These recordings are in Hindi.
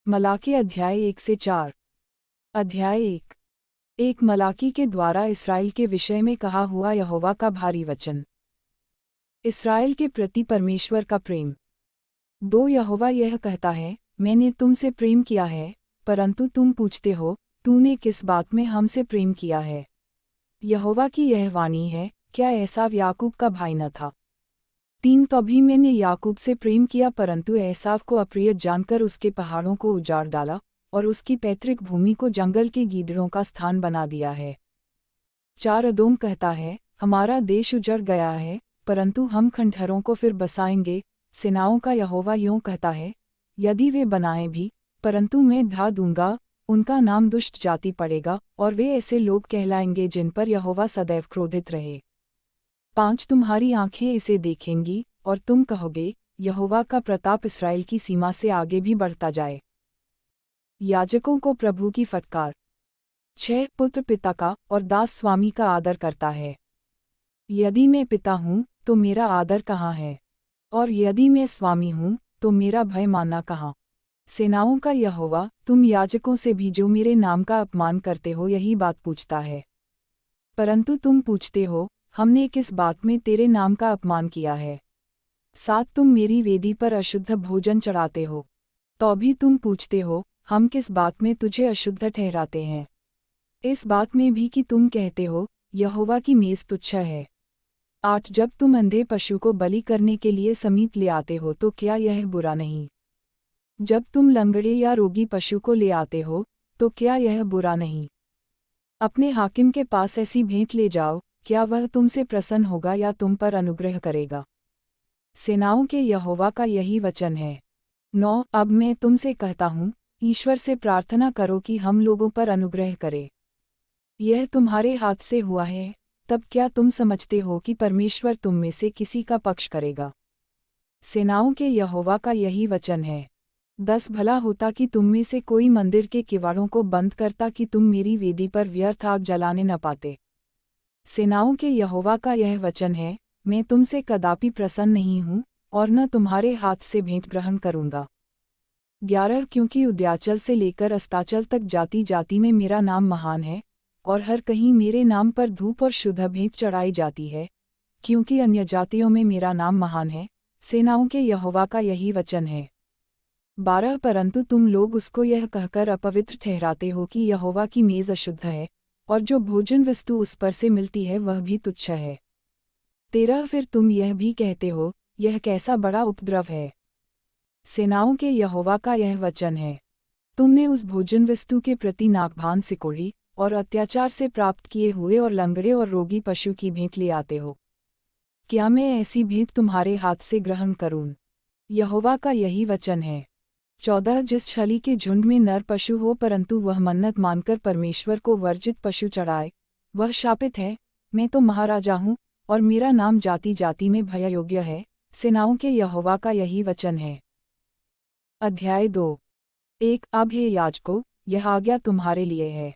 मलाकी अध्याय 1 से 4। अध्याय 1। एक मलाकी के द्वारा इसराइल के विषय में कहा हुआ यहोवा का भारी वचन। इसराइल के प्रति परमेश्वर का प्रेम। 2 यहोवा यह कहता है, मैंने तुमसे प्रेम किया है, परंतु तुम पूछते हो, तूने किस बात में हमसे प्रेम किया है। यहोवा की यह वाणी है, क्या एसाव याकूब का भाई न था। 3 तभी मैंने याकूब से प्रेम किया, परंतु एसाव को अप्रिय जानकर उसके पहाड़ों को उजाड़ डाला और उसकी पैतृक भूमि को जंगल के गीदड़ों का स्थान बना दिया है। 4 अदोम कहता है, हमारा देश उजड़ गया है, परंतु हम खंडहरों को फिर बसाएंगे। सेनाओं का यहोवा यूं कहता है, यदि वे बनाएं भी, परंतु मैं ढा दूंगा, उनका नाम दुष्ट जाति पड़ेगा और वे ऐसे लोग कहलाएंगे जिन पर यहोवा सदैव क्रोधित रहे। 5 तुम्हारी आंखें इसे देखेंगी और तुम कहोगे, यहोवा का प्रताप इस्राएल की सीमा से आगे भी बढ़ता जाए। याजकों को प्रभु की फटकार। 6 पुत्र पिता का और दास स्वामी का आदर करता है। यदि मैं पिता हूँ तो मेरा आदर कहाँ है, और यदि मैं स्वामी हूँ तो मेरा भय मानना कहाँ। सेनाओं का यहोवा, तुम याजकों से भी जो मेरे नाम का अपमान करते हो यही बात पूछता है। परंतु तुम पूछते हो, हमने किस बात में तेरे नाम का अपमान किया है। 7 तुम मेरी वेदी पर अशुद्ध भोजन चढ़ाते हो, तो भी तुम पूछते हो, हम किस बात में तुझे अशुद्ध ठहराते हैं। इस बात में भी कि तुम कहते हो, यहोवा की मेज तुच्छ है। 8 जब तुम अंधे पशु को बलि करने के लिए समीप ले आते हो तो क्या यह बुरा नहीं। जब तुम लंगड़े या रोगी पशु को ले आते हो तो क्या यह बुरा नहीं। अपने हाकिम के पास ऐसी भेंट ले जाओ, क्या वह तुमसे प्रसन्न होगा या तुम पर अनुग्रह करेगा। सेनाओं के यहोवा का यही वचन है। 9 अब मैं तुमसे कहता हूँ, ईश्वर से प्रार्थना करो कि हम लोगों पर अनुग्रह करे। यह तुम्हारे हाथ से हुआ है, तब क्या तुम समझते हो कि परमेश्वर तुम में से किसी का पक्ष करेगा। सेनाओं के यहोवा का यही वचन है। 10 भला होता कि तुम में से कोई मंदिर के किवाड़ों को बंद करता कि तुम मेरी वेदी पर व्यर्थ आग जलाने न पाते। सेनाओं के यहोवा का यह वचन है, मैं तुमसे कदापि प्रसन्न नहीं हूँ और न तुम्हारे हाथ से भेंट ग्रहण करूँगा। 11 क्योंकि उद्याचल से लेकर अस्ताचल तक जाति जाति में मेरा नाम महान है, और हर कहीं मेरे नाम पर धूप और शुद्ध भेंट चढ़ाई जाती है, क्योंकि अन्य जातियों में मेरा नाम महान है। सेनाओं के यहोवा का यही वचन है। 12 परंतु तुम लोग उसको यह कहकर अपवित्र ठहराते हो कि यहोवा की मेज अशुद्ध है, और जो भोजन वस्तु उस पर से मिलती है वह भी तुच्छ है। 13 फिर तुम यह भी कहते हो, यह कैसा बड़ा उपद्रव है। सेनाओं के यहोवा का यह वचन है, तुमने उस भोजन वस्तु के प्रति नाकभान सिकोड़ी और अत्याचार से प्राप्त किए हुए और लंगड़े और रोगी पशु की भेंट ले आते हो। क्या मैं ऐसी भेंट तुम्हारे हाथ से ग्रहण करूं? यहोवा का यही वचन है। 14 जिस छली के झुंड में नर पशु हो परंतु वह मन्नत मानकर परमेश्वर को वर्जित पशु चढ़ाए, वह शापित है। मैं तो महाराजा हूँ और मेरा नाम जाति जाति में भययोग्य है। सेनाओं के यहोवा का यही वचन है। अध्याय 2। 1 अब हे याजकों, यह आज्ञा तुम्हारे लिए है।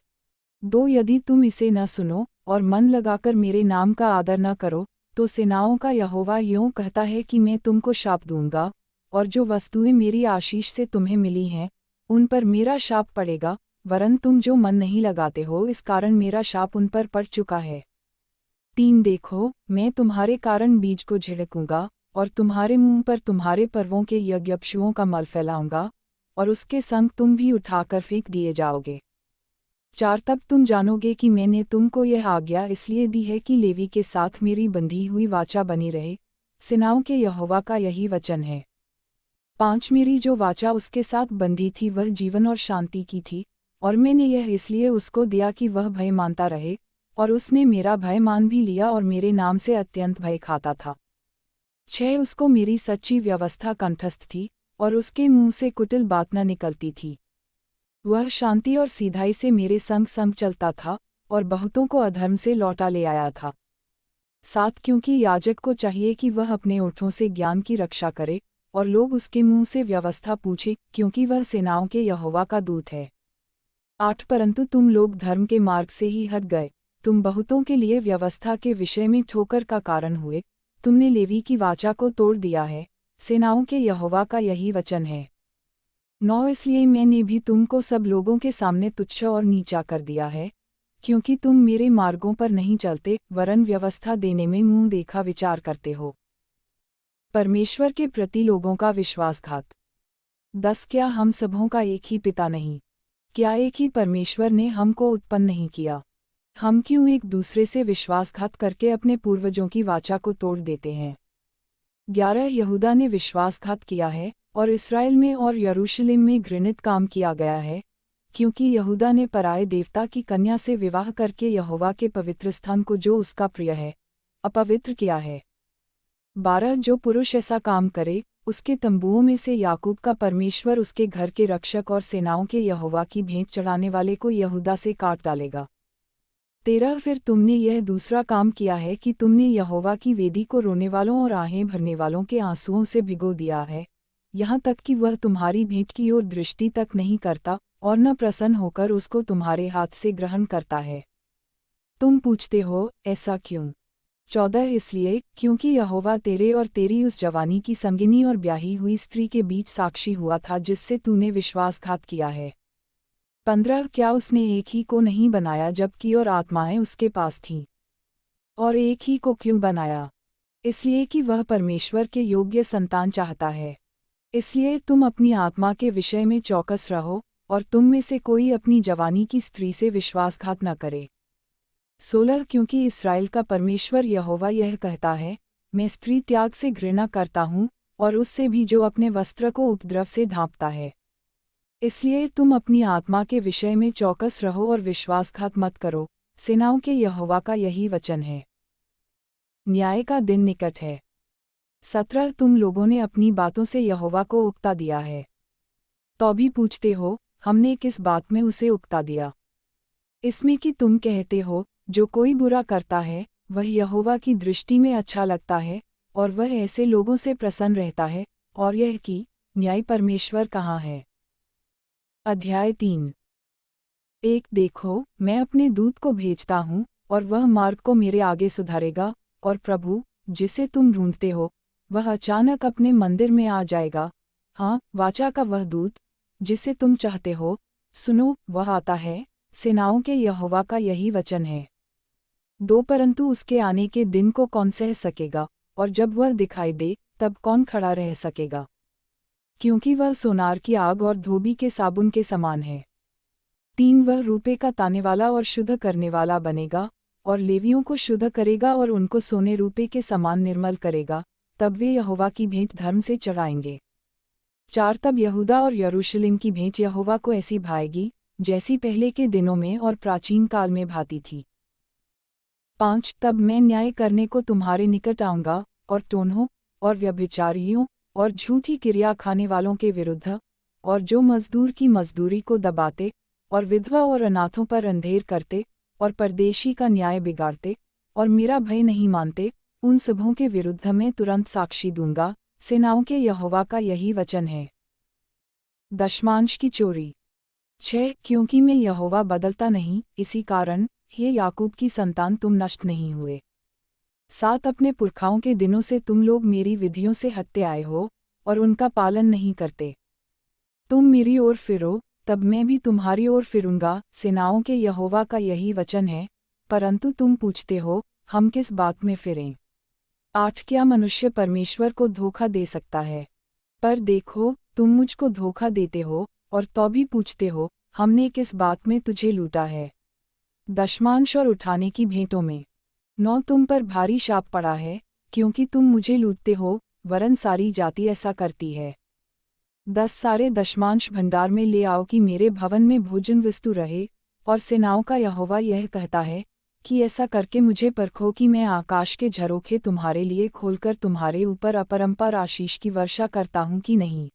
2 यदि तुम इसे न सुनो और मन लगाकर मेरे नाम का आदर न करो, तो सेनाओं का यहोवा यूं कहता है कि मैं तुमको शाप दूंगा, और जो वस्तुएं मेरी आशीष से तुम्हें मिली हैं, उन पर मेरा शाप पड़ेगा, वरन तुम जो मन नहीं लगाते हो इस कारण मेरा शाप उन पर पड़ चुका है। 3 देखो, मैं तुम्हारे कारण बीज को झिड़कूंगा, और तुम्हारे मुंह पर तुम्हारे पर्वों के यज्ञपशुओं का मल फैलाऊंगा, और उसके संग तुम भी उठाकर फेंक दिए जाओगे। 4 तब तुम जानोगे कि मैंने तुमको यह आज्ञा इसलिए दी है कि लेवी के साथ मेरी बंधी हुई वाचा बनी रहे। सेनाओं के यहोवा का यही वचन है। 5 मेरी जो वाचा उसके साथ बंधी थी वह जीवन और शांति की थी, और मैंने यह इसलिए उसको दिया कि वह भय मानता रहे, और उसने मेरा भय मान भी लिया और मेरे नाम से अत्यंत भय खाता था। 6 उसको मेरी सच्ची व्यवस्था कंठस्थ थी, और उसके मुंह से कुटिल बात न निकलती थी। वह शांति और सीधाई से मेरे संग संग चलता था, और बहुतों को अधर्म से लौटा ले आया था। 7 क्योंकि याजक को चाहिए कि वह अपने ओठों से ज्ञान की रक्षा करे, और लोग उसके मुंह से व्यवस्था पूछे, क्योंकि वह सेनाओं के यहोवा का दूत है। 8 परंतु तुम लोग धर्म के मार्ग से ही हट गए, तुम बहुतों के लिए व्यवस्था के विषय में ठोकर का कारण हुए, तुमने लेवी की वाचा को तोड़ दिया है। सेनाओं के यहोवा का यही वचन है। 9 इसलिए मैंने भी तुमको सब लोगों के सामने तुच्छ और नीचा कर दिया है, क्योंकि तुम मेरे मार्गों पर नहीं चलते वरन व्यवस्था देने में मुंह देखा विचार करते हो। परमेश्वर के प्रति लोगों का विश्वासघात। 10 क्या हम सबों का एक ही पिता नहीं? क्या एक ही परमेश्वर ने हमको उत्पन्न नहीं किया? हम क्यों एक दूसरे से विश्वासघात करके अपने पूर्वजों की वाचा को तोड़ देते हैं? 11 यहूदा ने विश्वासघात किया है और इस्राएल में और यरूशलेम में घृणित काम किया गया है, क्योंकि यहूदा ने पराये देवता की कन्या से विवाह करके यहोवा के पवित्र स्थान को जो उसका प्रिय है, अपवित्र किया है। 12 जो पुरुष ऐसा काम करे, उसके तंबुओं में से याकूब का परमेश्वर उसके घर के रक्षक और सेनाओं के यहोवा की भेंट चढ़ाने वाले को यहूदा से काट डालेगा। 13 फिर तुमने यह दूसरा काम किया है कि तुमने यहोवा की वेदी को रोने वालों और आहें भरने वालों के आंसुओं से भिगो दिया है, यहाँ तक कि वह तुम्हारी भेंट की ओर दृष्टि तक नहीं करता और न प्रसन्न होकर उसको तुम्हारे हाथ से ग्रहण करता है। तुम पूछते हो, ऐसा क्यों? 14 इसलिए क्योंकि यहोवा तेरे और तेरी उस जवानी की संगिनी और ब्याही हुई स्त्री के बीच साक्षी हुआ था जिससे तूने विश्वासघात किया है। 15 क्या उसने एक ही को नहीं बनाया जबकि और आत्माएं उसके पास थीं? और एक ही को क्यों बनाया? इसलिए कि वह परमेश्वर के योग्य संतान चाहता है। इसलिए तुम अपनी आत्मा के विषय में चौकस रहो और तुम में से कोई अपनी जवानी की स्त्री से विश्वासघात न करे। 16 क्योंकि इस्राएल का परमेश्वर यहोवा यह कहता है, मैं स्त्री त्याग से घृणा करता हूँ और उससे भी जो अपने वस्त्र को उपद्रव से ढांपता है। इसलिए तुम अपनी आत्मा के विषय में चौकस रहो और विश्वासघात मत करो, सेनाओं के यहोवा का यही वचन है। न्याय का दिन निकट है। 17 तुम लोगों ने अपनी बातों से यहोवा को उकता दिया है। तो भी पूछते हो, हमने किस बात में उसे उकता दिया? इसमें कि तुम कहते हो, जो कोई बुरा करता है वह यहोवा की दृष्टि में अच्छा लगता है और वह ऐसे लोगों से प्रसन्न रहता है, और यह कि न्याय परमेश्वर कहाँ है? अध्याय 3। 1 देखो, मैं अपने दूत को भेजता हूँ और वह मार्ग को मेरे आगे सुधारेगा, और प्रभु, जिसे तुम ढूंढते हो, वह अचानक अपने मंदिर में आ जाएगा। हाँ, वाचा का वह दूत जिसे तुम चाहते हो, सुनो, वह आता है, सेनाओं के यहोवा का यही वचन है। 2 परंतु उसके आने के दिन को कौन सह सकेगा, और जब वह दिखाई दे तब कौन खड़ा रह सकेगा? क्योंकि वह सोनार की आग और धोबी के साबुन के समान है। 3 वह रूपे का ताने वाला और शुद्ध करने वाला बनेगा, और लेवियों को शुद्ध करेगा और उनको सोने रूपे के समान निर्मल करेगा, तब वे यहोवा की भेंट धर्म से चढ़ाएंगे। 4 तब यहूदा और यरूशलेम की भेंट यहोवा को ऐसी भाएगी जैसी पहले के दिनों में और प्राचीन काल में भाती थी। 5 तब मैं न्याय करने को तुम्हारे निकट आऊँगा, और टोन्हों और व्यभिचारियों और झूठी क्रिया खाने वालों के विरुद्ध, और जो मजदूर की मजदूरी को दबाते और विधवा और अनाथों पर अंधेर करते और परदेशी का न्याय बिगाड़ते और मेरा भय नहीं मानते, उन सबों के विरुद्ध मैं तुरंत साक्षी दूंगा, सेनाओं के यहोवा का यही वचन है। दशमांश की चोरी। 6 क्योंकि मैं यहोवा बदलता नहीं, इसी कारण हे याकूब की संतान तुम नष्ट नहीं हुए। 7 अपने पुरखाओं के दिनों से तुम लोग मेरी विधियों से हटते आए हो और उनका पालन नहीं करते। तुम मेरी ओर फिरो, तब मैं भी तुम्हारी ओर फिरूंगा, सेनाओं के यहोवा का यही वचन है। परंतु तुम पूछते हो, हम किस बात में फिरें? 8 क्या मनुष्य परमेश्वर को धोखा दे सकता है? पर देखो, तुम मुझको धोखा देते हो और तो भी पूछते हो, हमने किस बात में तुझे लूटा है? दशमांश और उठाने की भेंटों में। 9 तुम पर भारी शाप पड़ा है, क्योंकि तुम मुझे लूटते हो, वरन सारी जाति ऐसा करती है। 10 सारे दशमांश भंडार में ले आओ कि मेरे भवन में भोजन वस्तु रहे, और सेनाओं का यहोवा यह कहता है कि ऐसा करके मुझे परखो कि मैं आकाश के झरोखे तुम्हारे लिए खोलकर तुम्हारे ऊपर अपरंपार आशीष की वर्षा करता हूँ कि नहीं।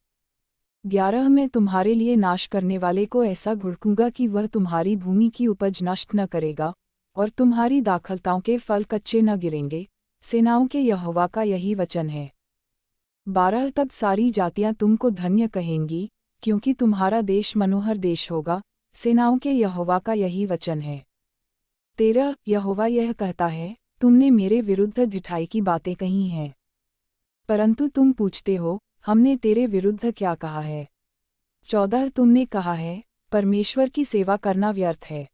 11 मैं तुम्हारे लिए नाश करने वाले को ऐसा घुड़कूंगा कि वह तुम्हारी भूमि की उपज नष्ट न करेगा, और तुम्हारी दाखलताओं के फल कच्चे न गिरेंगे, सेनाओं के यहोवा का यही वचन है। 12 तब सारी जातियां तुमको धन्य कहेंगी, क्योंकि तुम्हारा देश मनोहर देश होगा, सेनाओं के यहोवा का यही वचन है। 13 यहोवा यह कहता है, तुमने मेरे विरुद्ध ढिठाई की बातें कही हैं। परंतु तुम पूछते हो, हमने तेरे विरुद्ध क्या कहा है? 14 तुमने कहा है, परमेश्वर की सेवा करना व्यर्थ है।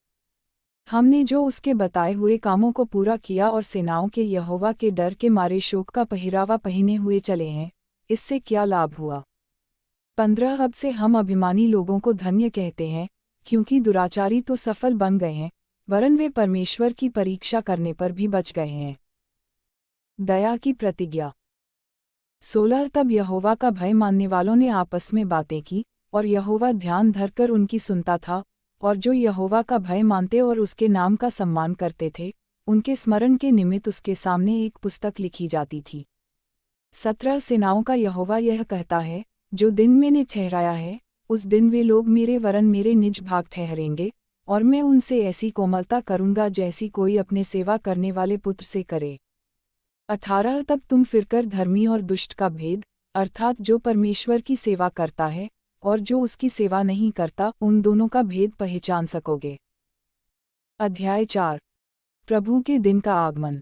हमने जो उसके बताए हुए कामों को पूरा किया और सेनाओं के यहोवा के डर के मारे शोक का पहिरावा पहने हुए चले हैं, इससे क्या लाभ हुआ? 15 अब से हम अभिमानी लोगों को धन्य कहते हैं, क्योंकि दुराचारी तो सफल बन गए हैं, वरन वे परमेश्वर की परीक्षा करने पर भी बच गए हैं। दया की प्रतिज्ञा। 16 तब यहोवा का भय मानने वालों ने आपस में बातें की, और यहोवा ध्यान धरकर उनकी सुनता था, और जो यहोवा का भय मानते और उसके नाम का सम्मान करते थे, उनके स्मरण के निमित्त उसके सामने एक पुस्तक लिखी जाती थी। 17 सेनाओं का यहोवा यह कहता है, जो दिन मैंने ठहराया है, उस दिन वे लोग मेरे वरन मेरे निज भाग ठहरेंगे, और मैं उनसे ऐसी कोमलता करूँगा जैसी कोई अपने सेवा करने वाले पुत्र से करे। 18 तब तुम फिरकर धर्मी और दुष्ट का भेद, अर्थात जो परमेश्वर की सेवा करता है और जो उसकी सेवा नहीं करता, उन दोनों का भेद पहचान सकोगे। अध्याय 4। प्रभु के दिन का आगमन।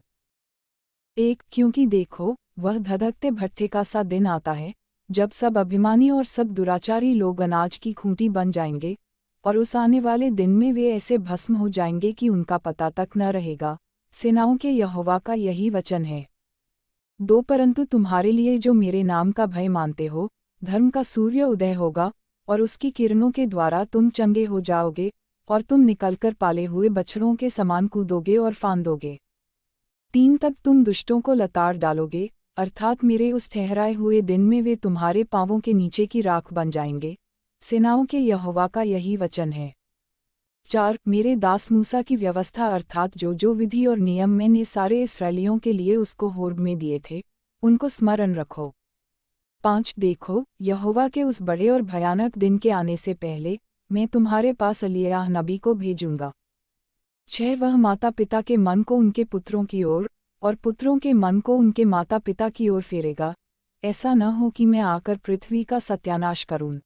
1 क्योंकि देखो, वह धधकते भट्ठे का सा दिन आता है, जब सब अभिमानी और सब दुराचारी लोग अनाज की खूंटी बन जाएंगे, और उस आने वाले दिन में वे ऐसे भस्म हो जाएंगे कि उनका पता तक न रहेगा। सेनाओं के यहोवा का यही वचन है। 2 परंतु तुम्हारे लिए जो मेरे नाम का भय मानते हो, धर्म का सूर्य उदय होगा, और उसकी किरणों के द्वारा तुम चंगे हो जाओगे, और तुम निकलकर पाले हुए बछड़ों के समान कूदोगे और फांदोगे। 3 तब तुम दुष्टों को लताड़ डालोगे, अर्थात मेरे उस ठहराए हुए दिन में वे तुम्हारे पांवों के नीचे की राख बन जाएंगे। सेनाओं के यहोवा का यही वचन है। 4 मेरे दास मूसा की व्यवस्था अर्थात जो विधि और नियम मैंने सारे इस्राएलियों के लिए उसको होर्ब में दिए थे, उनको स्मरण रखो। 5 देखो, यहोवा के उस बड़े और भयानक दिन के आने से पहले, मैं तुम्हारे पास एलिय्याह नबी को भेजूंगा। 6 वह माता पिता के मन को उनके पुत्रों की ओर, और पुत्रों के मन को उनके माता पिता की ओर फेरेगा, ऐसा न हो कि मैं आकर पृथ्वी का सत्यानाश करूं।